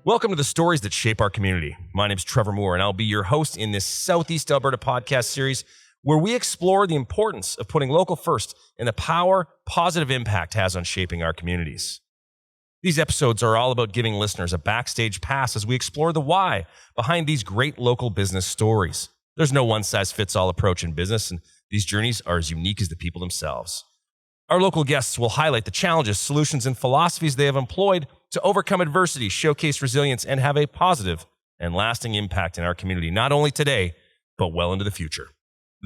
Welcome to the stories that shape our community. My name is Trevor Moore, and I'll be your host in this Southeast Alberta podcast series where we explore the importance of putting local first and the power positive impact has on shaping our communities. These episodes are all about giving listeners a backstage pass as we explore the why behind these great local business stories. There's no one-size-fits-all approach in business, and these journeys are as unique as the people themselves. Our local guests will highlight the challenges, solutions, and philosophies they have employed to overcome adversity, showcase resilience, and have a positive and lasting impact in our community, not only today, but well into the future.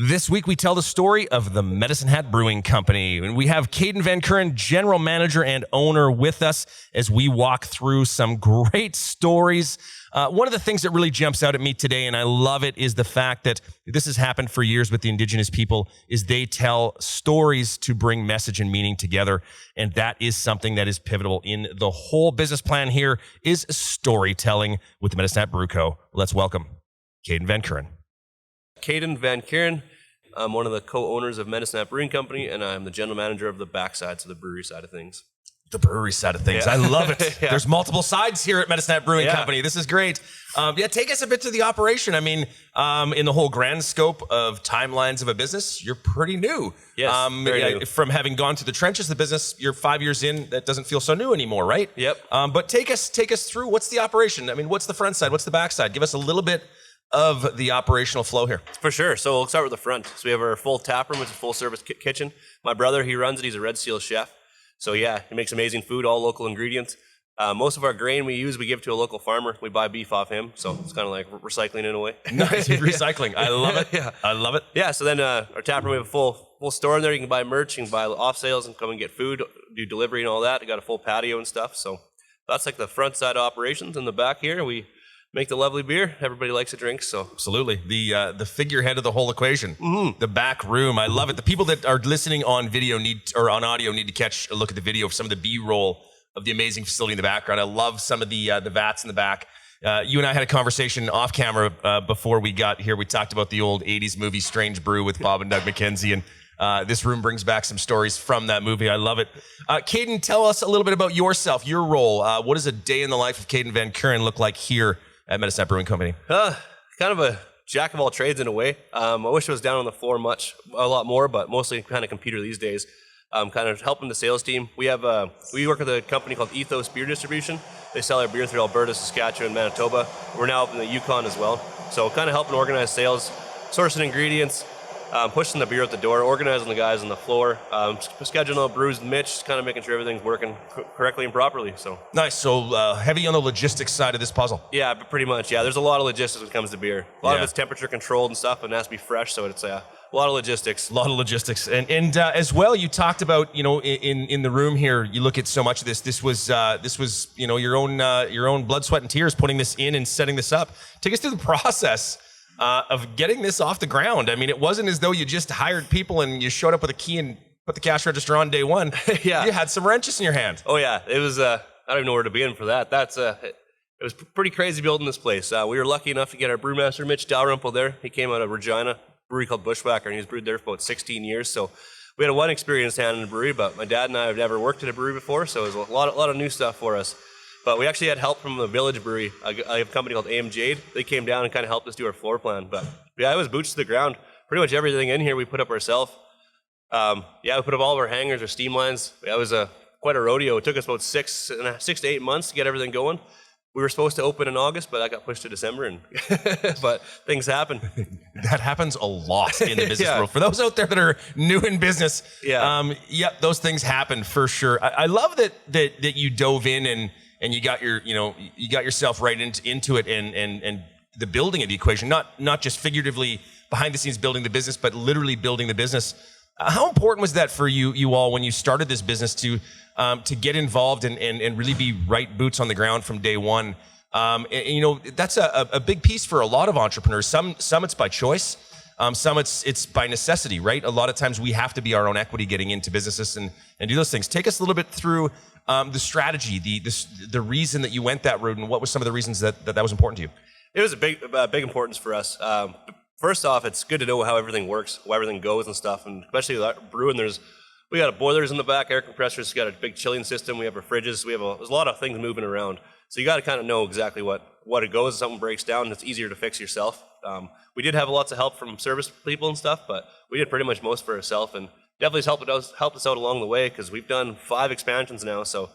This week, we tell the story of the Hat Brewing Company, and we have Kaiden Vancuren, general manager and owner, with us as we walk through some great stories. One of the things that really jumps out at me today, and I love it, is the fact that this has happened for years with the Indigenous people, is they tell stories to bring message and meaning together, and that is something that is pivotal in the whole business plan here is storytelling with the Hat Brew Co. Let's welcome Kaiden Vancuren. Kaiden Vancuren. I'm one of the co-owners of Hat Brewing Company, and I'm the general manager of the backside, so the brewery side of things. The brewery side of things. Yeah. I love it. Yeah. There's multiple sides here at Hat Brewing Company. This is great. Take us a bit to the operation. I mean, in the whole grand scope of timelines of a business, you're pretty new. Yes, very new. From having gone to the trenches of the business, you're 5 years in. That doesn't feel so new anymore, right? Yep. But take us through, what's the operation? I mean, what's the front side? What's the back side? Give us a little bit of the operational flow here. For sure. So we'll start with the front. So we have our full taproom, which is a full service kitchen. My brother, he runs it. He's a Red Seal chef. So yeah, he makes amazing food, all local ingredients. Most of our grain we give to a local farmer. We buy beef off him. So it's kind of like recycling in a way. Nice. Recycling. I love it. Yeah. I love it. Yeah. So then our taproom, we have a full store in there. You can buy merch, you can buy off sales and come and get food, do delivery and all that. We got a full patio and stuff. So that's like the front side operations. In the back here, we make the lovely beer. Everybody likes to drink, so. Absolutely. The figurehead of the whole equation. Mm-hmm. The back room. I love it. The people that are listening on video on audio need to catch a look at the video of some of the B-roll of the amazing facility in the background. I love some of the vats in the back. You and I had a conversation off camera before we got here. We talked about the old 80s movie Strange Brew with Bob and Doug McKenzie, and this room brings back some stories from that movie. I love it. Kaiden, tell us a little bit about yourself, your role. What does a day in the life of Kaiden Vancuren look like here at Hat Brewing Company? Kind of a jack of all trades in a way. I wish I was down on the floor a lot more, but mostly kind of computer these days. Kind of helping the sales team. We work with a company called Ethos Beer Distribution. They sell our beer through Alberta, Saskatchewan, Manitoba. We're now up in the Yukon as well. So kind of helping organize sales, sourcing ingredients, pushing the beer out the door, organizing the guys on the floor, scheduling all brews and Mitch, kind of making sure everything's working correctly and properly. So nice. So heavy on the logistics side of this puzzle. Yeah, pretty much. Yeah, there's a lot of logistics when it comes to beer. A lot of it's temperature controlled and stuff, and it has to be fresh. So it's a lot of logistics. A lot of logistics, and as well, you talked about in the room here. You look at so much of this. This was your own blood, sweat, and tears putting this in and setting this up. Take us through the process of getting this off the ground. I mean, it wasn't as though you just hired people and you showed up with a key and put the cash register on day one. Yeah. You had some wrenches in your hand. Oh yeah, it was, I don't even know where to begin for that. It was pretty crazy building this place. We were lucky enough to get our brewmaster, Mitch Dalrymple, there. He came out of Regina, brewery called Bushwhacker, and he's brewed there for about 16 years. So we had one experienced hand in the brewery, but my dad and I have never worked at a brewery before, so it was a lot of new stuff for us. But we actually had help from the Village Brewery. I have a company called MH. They came down and kind of helped us do our floor plan. But yeah, it was boots to the ground. Pretty much everything in here we put up ourselves. We put up all of our hangers, our steam lines. It was quite a rodeo. It took us about 6 to 8 months to get everything going. We were supposed to open in August, but that got pushed to December. But things happen. That happens a lot in the business world. For those out there that are new in business, those things happen for sure. I love that you dove in and you got yourself right into it and the building of the equation, not just figuratively behind the scenes building the business, but literally building the business. How important was that for you all when you started this business to get involved and really be right boots on the ground from day one? That's a big piece for a lot of entrepreneurs. Some it's by choice. Some it's by necessity, right? A lot of times we have to be our own equity getting into businesses and do those things. Take us a little bit through the strategy, the reason that you went that route, and what were some of the reasons that was important to you? It was a big importance for us. First off, it's good to know how everything works, how everything goes and stuff, and especially brewing. We got boilers in the back, air compressors, got a big chilling system. We have our fridges. There's a lot of things moving around. So you got to kind of know exactly what it goes. If something breaks down, it's easier to fix yourself. We did have lots of help from service people and stuff, but we did pretty much most for ourselves, and definitely helped us out along the way, because we've done 5 expansions now. So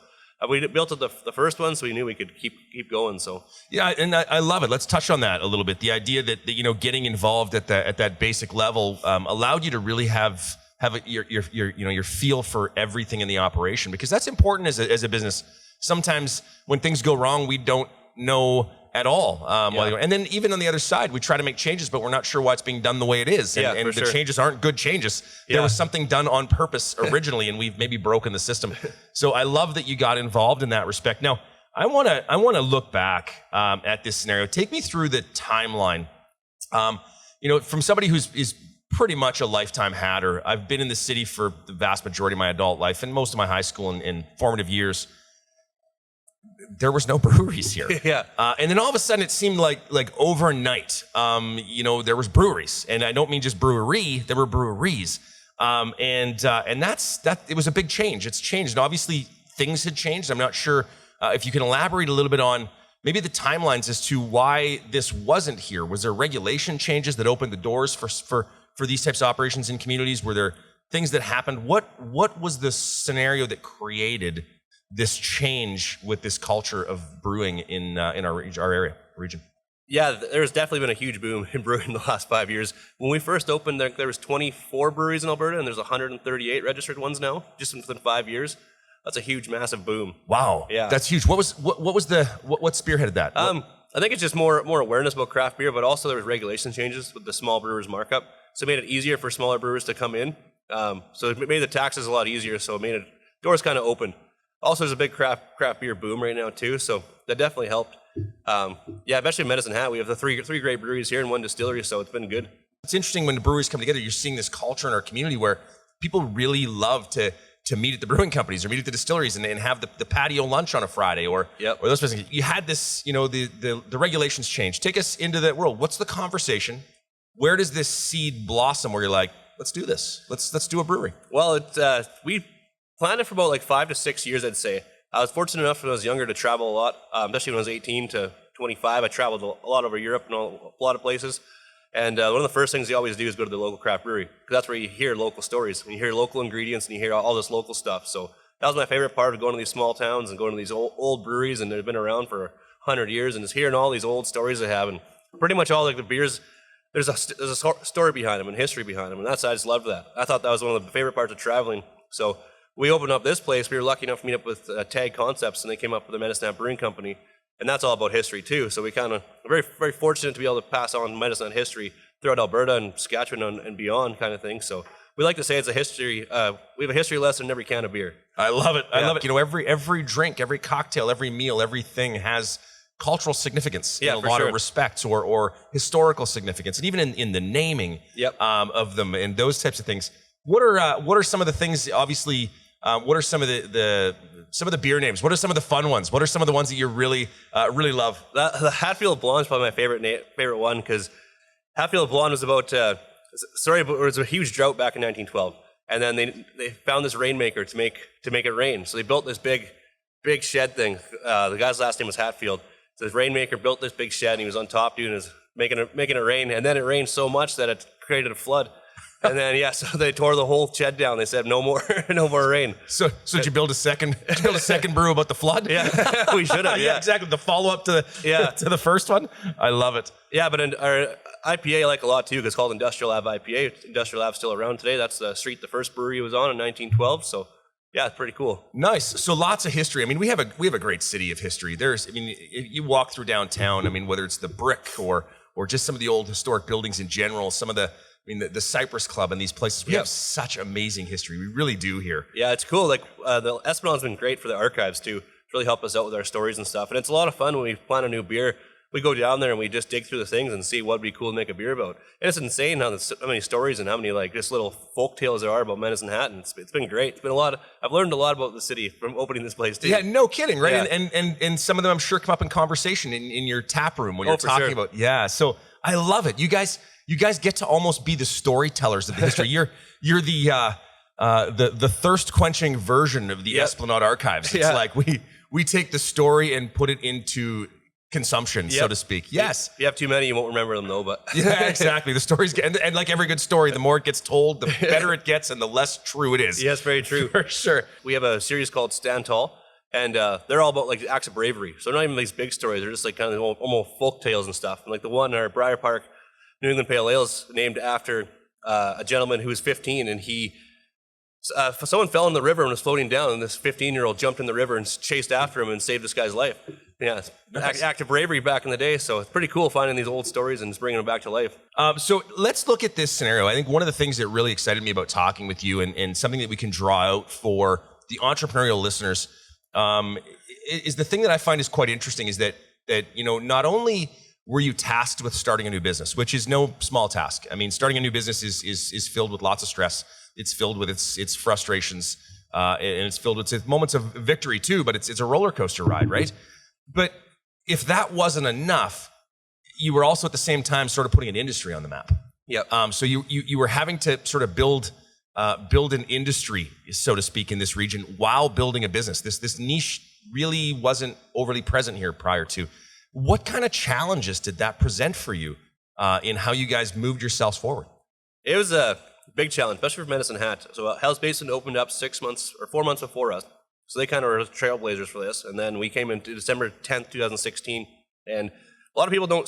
we built it the first one, so we knew we could keep going. So yeah, and I love it. Let's touch on that a little bit. The idea that getting involved at that basic level allowed you to really have your feel for everything in the operation, because that's important as a business. Sometimes when things go wrong, we don't know at all. And then even on the other side, we try to make changes, but we're not sure why it's being done the way it is. And the changes aren't good changes. There was something done on purpose originally, and we've maybe broken the system. So I love that you got involved in that respect. Now, I want to look back at this scenario. Take me through the timeline. From somebody is pretty much a lifetime hatter. I've been in the city for the vast majority of my adult life and most of my high school and formative years. There was no breweries here. And then all of a sudden it seemed like overnight, there was breweries, and I don't mean just brewery, there were breweries. And it was a big change. It's changed. And obviously things had changed. I'm not sure if you can elaborate a little bit on maybe the timelines as to why this wasn't here. Was there regulation changes that opened the doors for these types of operations in communities? Were there things that happened? What was the scenario that created this change with this culture of brewing in our region? Yeah, there's definitely been a huge boom in brewing in the last 5 years. When we first opened, there was 24 breweries in Alberta, and there's 138 registered ones now, just within 5 years. That's a huge, massive boom. Wow, yeah, that's huge. What spearheaded that? I think it's just more awareness about craft beer, but also there was regulation changes with the small brewers markup, so it made it easier for smaller brewers to come in. So it made the taxes a lot easier, so it made doors kind of open. Also, there's a big craft beer boom right now too, so that definitely helped. Especially Medicine Hat, we have the three great breweries here and 1 distillery, so it's been good. It's interesting when the breweries come together. You're seeing this culture in our community where people really love to meet at the brewing companies or meet at the distilleries and have the patio lunch on a Friday or those places. You had this, the regulations change. Take us into that world. What's the conversation? Where does this seed blossom where you're like, let's do this. Let's do a brewery? Well, we planned it for about 5 to 6 years, I'd say. I was fortunate enough when I was younger to travel a lot, especially when I was 18 to 25. I traveled a lot over Europe and a lot of places. And one of the first things you always do is go to the local craft brewery, because that's where you hear local stories, and you hear local ingredients, and you hear all this local stuff. So that was my favorite part of going to these small towns and going to these old breweries, and they've been around for 100 years, and just hearing all these old stories they have. And pretty much all the beers, there's a story behind them and history behind them, and I just loved that. I thought that was one of the favorite parts of traveling. So we opened up this place. We were lucky enough to meet up with Tag Concepts, and they came up with the MH Brewing Company, and that's all about history too. So we kind of very, very fortunate to be able to pass on MH history throughout Alberta and Saskatchewan and beyond, kind of thing. So we like to say it's a history. We have a history lesson in every can of beer. I love it. I love it. Every drink, every cocktail, every meal, everything has cultural significance in a lot of respects, or historical significance, and even in the naming of them and those types of things. What are some of the things? Obviously. What are some of the beer names? What are some of the fun ones? What are some of the ones that you really love? The Hatfield Blonde is probably my favorite one, because Hatfield Blonde was about it was a huge drought back in 1912, and then they found this rainmaker to make it rain. So they built this big shed thing. The guy's last name was Hatfield. So this rainmaker built this big shed, and he was on top making it rain, and then it rained so much that it created a flood. And then so they tore the whole shed down. They said no more rain. So did you build a second brew about the flood? Yeah, we should have. Yeah, exactly. The follow up to the first one. I love it. Yeah, but our IPA I like a lot too, because it's called Industrial Ave IPA. Industrial Ave's still around today. That's the street the first brewery was on in 1912. So yeah, it's pretty cool. Nice. So lots of history. I mean, we have a great city of history. If you walk through downtown, whether it's the Brick or just some of the old historic buildings in general, some of the Cypress Club and these places, we have such amazing history. We really do here. Yeah, it's cool. The Esplanad's been great for the archives too. It's really helped us out with our stories and stuff. And it's a lot of fun when we plan a new beer. We go down there and we just dig through the things and see what would be cool to make a beer about. And it's insane how many stories and how many just little folk tales there are about Medicine Hat. And it's been great. It's been I've learned a lot about the city from opening this place too. Yeah, no kidding, right? Yeah. And some of them I'm sure come up in conversation in your tap room when you're talking about. Yeah, so I love it. You guys get to almost be the storytellers of the history. You're the thirst quenching version of the Esplanade archives. It's like we we take the story and put it into consumption, so to speak. Yes. If you have too many, you won't remember them though, but. Yeah, exactly. The stories get, and like every good story, the more it gets told, the better it gets and the less true it is. Yes, very true. For sure. We have a series called Stand Tall, and they're all about like acts of bravery. So they're not even these big stories. They're just like kind of almost folk tales and stuff. And like the one, our Briar Park New England Pale Ales, named after a gentleman who was 15, and someone fell in the river and was floating down, and this 15-year-old jumped in the river and chased after him and saved this guy's life. Yeah, nice. Act of bravery back in the day. So it's pretty cool finding these old stories and just bringing them back to life. So let's look at this scenario. I think one of the things that really excited me about talking with you and something that we can draw out for the entrepreneurial listeners is the thing that I find is quite interesting is that not only were you tasked with starting a new business, which is no small task. I mean, starting a new business is filled with lots of stress. It's filled with its frustrations, and it's filled with its moments of victory too, but it's a roller coaster ride, right? But if that wasn't enough, you were also at the same time sort of putting an industry on the map. Yep. So you were having to sort of build an industry, so to speak, in this region while building a business. This niche really wasn't overly present here prior to. What kind of challenges did that present for you in how you guys moved yourselves forward? It was a big challenge, especially for Medicine Hat. So Hell's Basin opened up 4 months before us. So they kind of were trailblazers for this. And then we came into December 10th, 2016. And a lot of people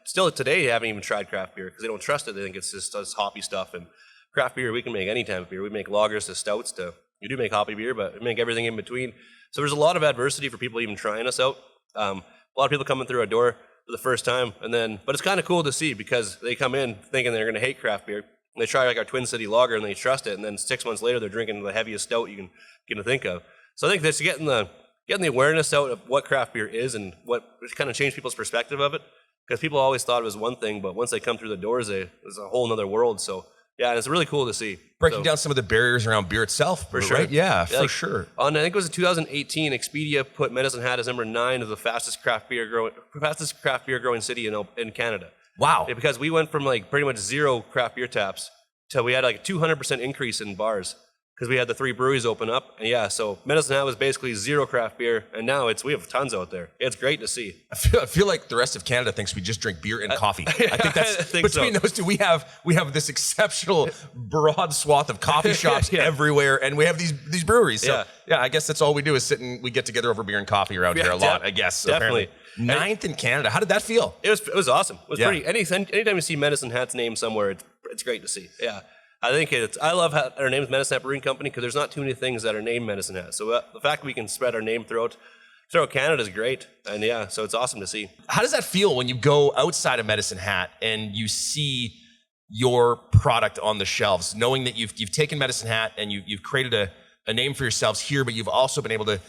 still today haven't even tried craft beer because they don't trust it. They think it's just this hoppy stuff. And craft beer, we can make any type of beer. We make lagers to stouts we do make hoppy beer, but we make everything in between. So there's a lot of adversity for people even trying us out. A lot of people coming through our door for the first time. But it's kind of cool to see because they come in thinking they're going to hate craft beer. And they try like our Twin City lager and they trust it. And then 6 months later, they're drinking the heaviest stout you can think of. So I think that's getting the awareness out of what craft beer is and what kind of changed people's perspective of it. Because people always thought it was one thing, but once they come through the doors, it's a whole other world. So yeah, and it's really cool to see. Breaking down some of the barriers around beer itself. For sure. Right? Yeah, for sure. I think it was in 2018, Expedia put Medicine Hat as number 9 of the fastest craft beer growing city in Canada. Wow. Yeah, because we went from like pretty much 0 craft beer taps till we had like a 200% increase in bars. Because we had the 3 breweries open up. And yeah, so Medicine Hat was basically 0 craft beer, and now we have tons out there. It's great to see. I feel like the rest of Canada thinks we just drink beer and coffee. I think that's between those two. We have this exceptional broad swath of coffee shops everywhere, and we have these breweries. So yeah, I guess that's all we do is sit and we get together over beer and coffee around here a lot. I guess definitely. Apparently. 9th in Canada. How did that feel? It was awesome. It was pretty. Anytime you see Medicine Hat's name somewhere, it's great to see. Yeah. I think I love how our name is Medicine Hat Brewing Company because there's not too many things that are named Medicine Hat. So the fact that we can spread our name throughout Canada is great. And yeah, so it's awesome to see. How does that feel when you go outside of Medicine Hat and you see your product on the shelves, knowing that you've taken Medicine Hat and you've created a name for yourselves here, but you've also been able to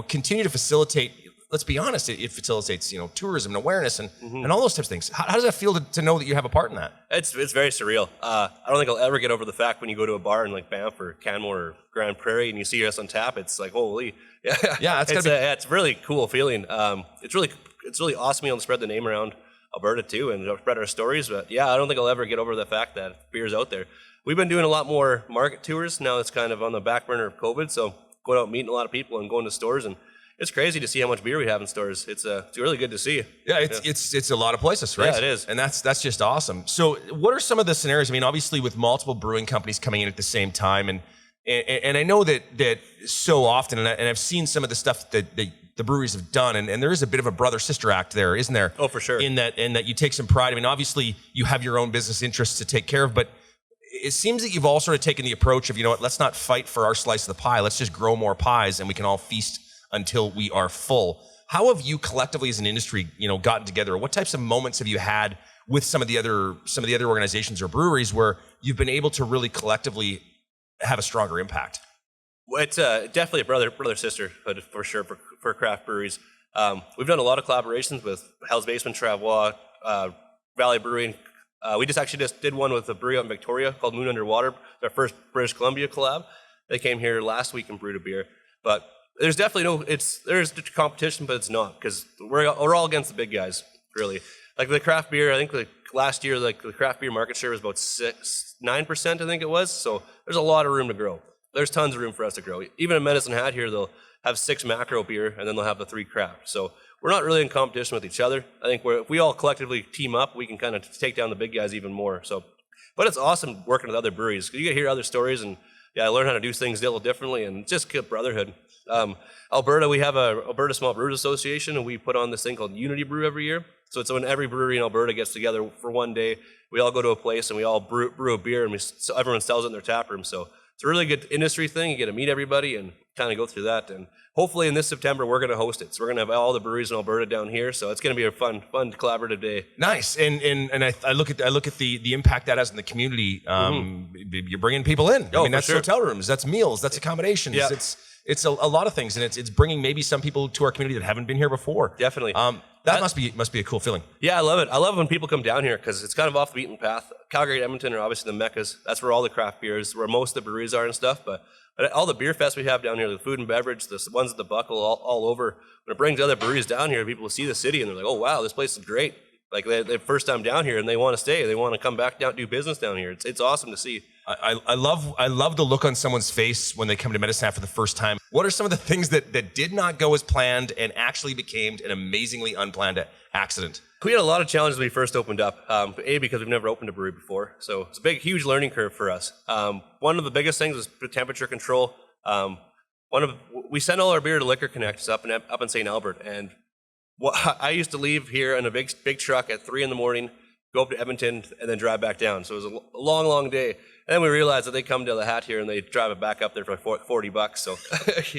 continue to facilitate. Let's be honest, it facilitates, tourism and awareness and all those types of things. How does that feel to know that you have a part in that? It's very surreal. I don't think I'll ever get over the fact when you go to a bar in like Banff or Canmore or Grand Prairie and you see us on tap, it's like, holy. Yeah, it's a really cool feeling. It's really awesome being able to spread the name around Alberta too and spread our stories. But yeah, I don't think I'll ever get over the fact that beer's out there. We've been doing a lot more market tours. Now it's kind of on the back burner of COVID. So going out and meeting a lot of people and going to stores, and it's crazy to see how much beer we have in stores. It's really good to see. Yeah, it's a lot of places, right? Yeah, it is. And that's just awesome. So what are some of the scenarios? I mean, obviously with multiple brewing companies coming in at the same time, and I know that so often, and I've seen some of the stuff that the breweries have done, and there is a bit of a brother-sister act there, isn't there? Oh, for sure. In that you take some pride. I mean, obviously you have your own business interests to take care of, but it seems that you've all sort of taken the approach of, let's not fight for our slice of the pie. Let's just grow more pies and we can all feast until we are full. How have you collectively as an industry, gotten together? What types of moments have you had with some of the other organizations or breweries where you've been able to really collectively have a stronger impact? Well, it's definitely a brother sisterhood for sure for craft breweries. We've done a lot of collaborations with Hell's Basement, Travois, Valley Brewing. We just did one with a brewery out in Victoria called Moon Underwater, their first British Columbia collab. They came here last week and brewed a beer, but there's definitely there's competition, but it's not, because we're all against the big guys, really. Like the craft beer, I think last year, the craft beer market share was about 9%, I think it was. So there's a lot of room to grow. there's tons of room for us to grow. Even in Medicine Hat here, they'll have 6 macro beer, and then they'll have the 3 craft. So we're not really in competition with each other. I think if we all collectively team up, we can kind of take down the big guys even more. So, but it's awesome working with other breweries. You get to hear other stories, and I learn how to do things a little differently, and just good brotherhood. Alberta, we have a Alberta Small Brewers Association, and we put on this thing called Unity Brew every year. So it's when every brewery in Alberta gets together for one day. We all go to a place and we all brew a beer, and so everyone sells it in their tap room. So it's a really good industry thing. You get to meet everybody and kind of go through that. And hopefully in this September, we're going to host it. So we're going to have all the breweries in Alberta down here. So it's going to be a fun collaborative day. Nice. And I look at the impact that has in the community. You're bringing people in. I mean, that's hotel rooms, that's meals, that's accommodations. Yeah. It's a lot of things, and it's bringing maybe some people to our community that haven't been here before. Definitely. That must be a cool feeling. Yeah, I love it. I love when people come down here because it's kind of off the beaten path. Calgary and Edmonton are obviously the meccas. That's where all the craft beers, where most of the breweries are and stuff. But all the beer fests we have down here, the food and beverage, the ones at the Buckle, all over, when it brings other breweries down here, people will see the city and they're like, oh, wow, this place is great. Like they're first time down here and they want to stay. They want to come back down, do business down here. It's awesome to see. I love the look on someone's face when they come to Medicine Hat for the first time. What are some of the things that did not go as planned and actually became an amazingly unplanned accident? We had a lot of challenges when we first opened up. Because we've never opened a brewery before. So it's a huge learning curve for us. One of the biggest things was the temperature control. We send all our beer to Liquor Connect up in St. Albert. And I used to leave here in a big truck at 3 a.m, go up to Edmonton, and then drive back down. So it was a long day. And then we realized that they come to the Hat here and they drive it back up there for like $40. So,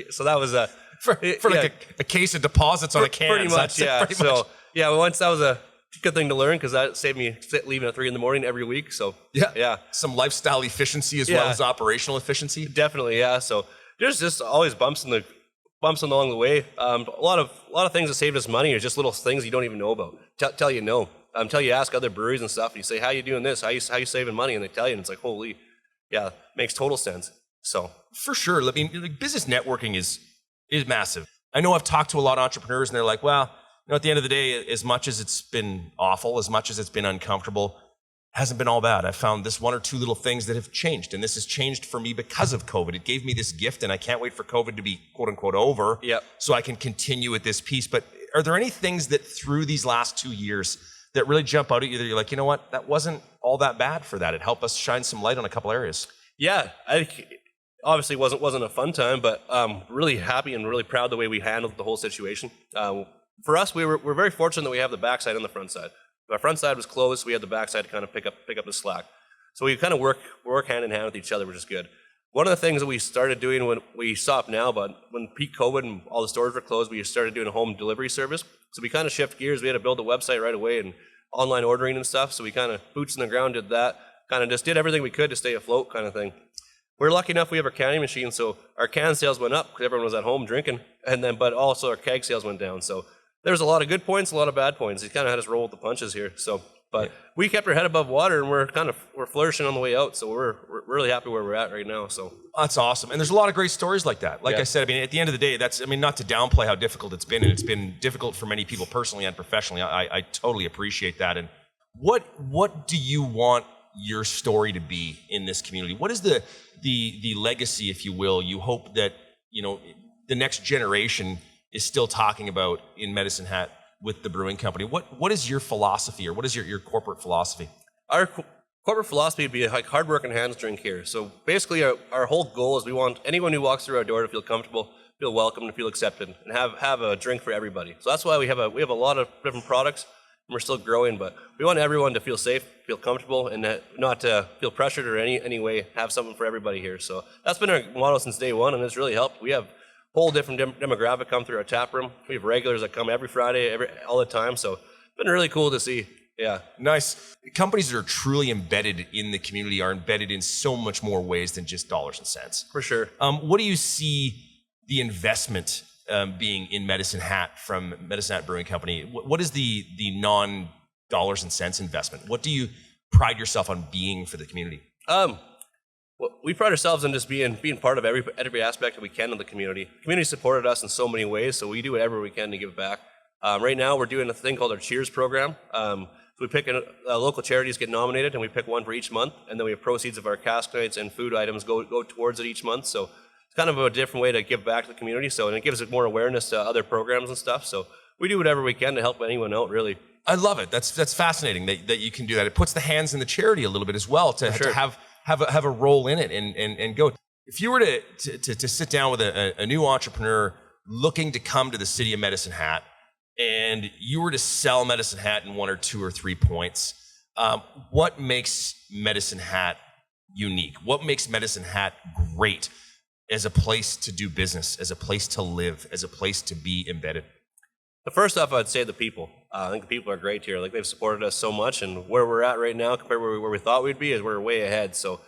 so that was for like a case of deposits on a can. Pretty much, yeah. Once that was a good thing to learn because that saved me leaving at 3 a.m. every week. So yeah, some lifestyle efficiency as well as operational efficiency. Definitely, yeah. So there's just always bumps along the way. A lot of things that saved us money are just little things you don't even know about. Tell you no. Until you ask other breweries and stuff, and you say, how you doing this? How you saving money? And they tell you, and it's like, holy, yeah, makes total sense. So for sure. I mean, business networking is massive. I know I've talked to a lot of entrepreneurs, and they're like, well, at the end of the day, as much as it's been awful, as much as it's been uncomfortable, it hasn't been all bad. I've found this one or two little things that have changed, and this has changed for me because of COVID. It gave me this gift, and I can't wait for COVID to be quote unquote over, so I can continue at this piece. But are there any things that through these last 2 years that really jump out at you that you're like, you know what, that wasn't all that bad for that? It helped us shine some light on a couple areas. Yeah, I think obviously wasn't a fun time, but really happy and really proud the way we handled the whole situation. For us, we're very fortunate that we have the backside and the front side. If our front side was closed, we had the backside to kind of pick up the slack. So we kind of work hand in hand with each other, which is good. One of the things that we started doing when we stopped now, but when peak COVID and all the stores were closed, we started doing a home delivery service. So we kind of shift gears. We had to build a website right away and online ordering and stuff. So we kind of boots in the ground did that, kind of just did everything we could to stay afloat kind of thing. We're lucky enough we have our canning machine, so our can sales went up because everyone was at home drinking, but also our keg sales went down. So there was a lot of good points, a lot of bad points. He kind of had us roll with the punches here. But we kept our head above water, and we're flourishing on the way out. So we're really happy where we're at right now. So that's awesome. And there's a lot of great stories like that. Like I said, at the end of the day, not to downplay how difficult it's been, and it's been difficult for many people personally and professionally. I totally appreciate that. And what do you want your story to be in this community? What is the legacy, if you will, you hope that the next generation is still talking about in Medicine Hat with the brewing company? What is your philosophy, or what is your corporate philosophy? Our corporate philosophy would be like hard work and hands drink here. So basically our whole goal is we want anyone who walks through our door to feel comfortable, feel welcome, and feel accepted, and have a drink for everybody. So that's why we have a lot of different products, and we're still growing, but we want everyone to feel safe, feel comfortable, and not to feel pressured or any way, have something for everybody here. So that's been our motto since day one, and it's really helped. We have whole different demographic come through our tap room. We have regulars that come every Friday, all the time. So it's been really cool to see. Yeah. Nice. Companies that are truly embedded in the community are embedded in so much more ways than just dollars and cents. For sure. What do you see the investment being in Medicine Hat from Medicine Hat Brewing Company? What is the non-dollars and cents investment? What do you pride yourself on being for the community? We pride ourselves on just being part of every aspect that we can of the community. The community supported us in so many ways, so we do whatever we can to give back. Right now, we're doing a thing called our Cheers program. So we pick local charities get nominated, and we pick one for each month, and then we have proceeds of our cask nights and food items go towards it each month. So it's kind of a different way to give back to the community. So, and it gives it more awareness to other programs and stuff. So we do whatever we can to help anyone out, really. I love it. That's fascinating that you can do that. It puts the hands in the charity a little bit as well to have a role in it and go. If you were to sit down with a new entrepreneur looking to come to the city of Medicine Hat, and you were to sell Medicine Hat in 1 or 2 or 3 points, what makes Medicine Hat unique? What makes Medicine Hat great as a place to do business, as a place to live, as a place to be embedded? The first off, I'd say the people. I think the people are great here. Like, they've supported us so much, and where we're at right now compared to where we thought we'd be is we're way ahead. So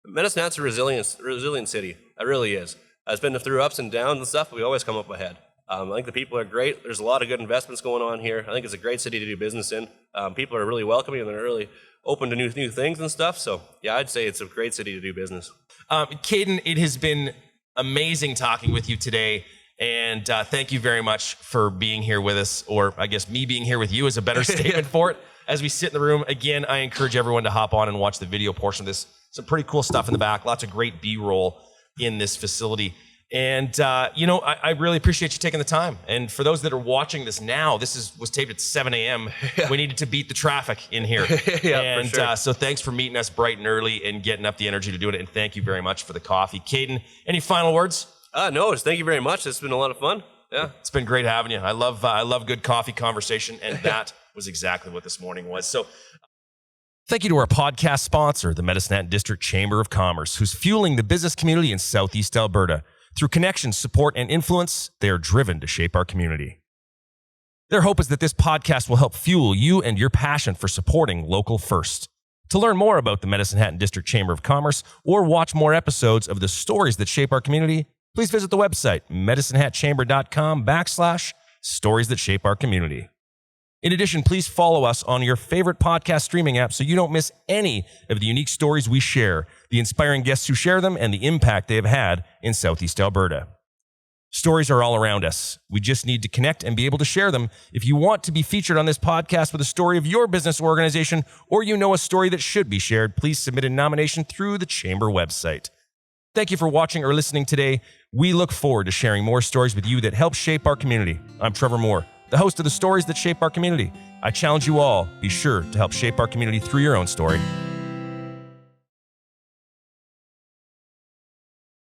Medicine Hat's a resilient city. It really is. It's been through ups and downs and stuff, but we always come up ahead. I think the people are great. There's a lot of good investments going on here. I think it's a great city to do business in. People are really welcoming, and they're really open to new things and stuff. So yeah, I'd say it's a great city to do business. Kaiden, it has been amazing talking with you today. And thank you very much for being here with us, or I guess me being here with you is a better statement for it. As we sit in the room, again, I encourage everyone to hop on and watch the video portion of this. Some pretty cool stuff in the back, lots of great B-roll in this facility. And, I really appreciate you taking the time. And for those that are watching this now, this was taped at 7 a.m. Yeah. We needed to beat the traffic in here. Yeah, and for sure. So thanks for meeting us bright and early and getting up the energy to do it. And thank you very much for the coffee. Kaiden, any final words? No, thank you very much. It's been a lot of fun. Yeah. It's been great having you. I love good coffee conversation, and that was exactly what this morning was. So thank you to our podcast sponsor, the Medicine Hat District Chamber of Commerce, who's fueling the business community in Southeast Alberta. Through connections, support, and influence, they are driven to shape our community. Their hope is that this podcast will help fuel you and your passion for supporting local first. To learn more about the Medicine Hat District Chamber of Commerce or watch more episodes of the stories that shape our community, please visit the website, medicinehatchamber.com/stories that shape our community. In addition, please follow us on your favorite podcast streaming app so you don't miss any of the unique stories we share, the inspiring guests who share them, and the impact they have had in Southeast Alberta. Stories are all around us. We just need to connect and be able to share them. If you want to be featured on this podcast with a story of your business or organization, or you know a story that should be shared, please submit a nomination through the Chamber website. Thank you for watching or listening today. We look forward to sharing more stories with you that help shape our community. I'm Trevor Moore, the host of the Stories That Shape Our Community. I challenge you all, be sure to help shape our community through your own story.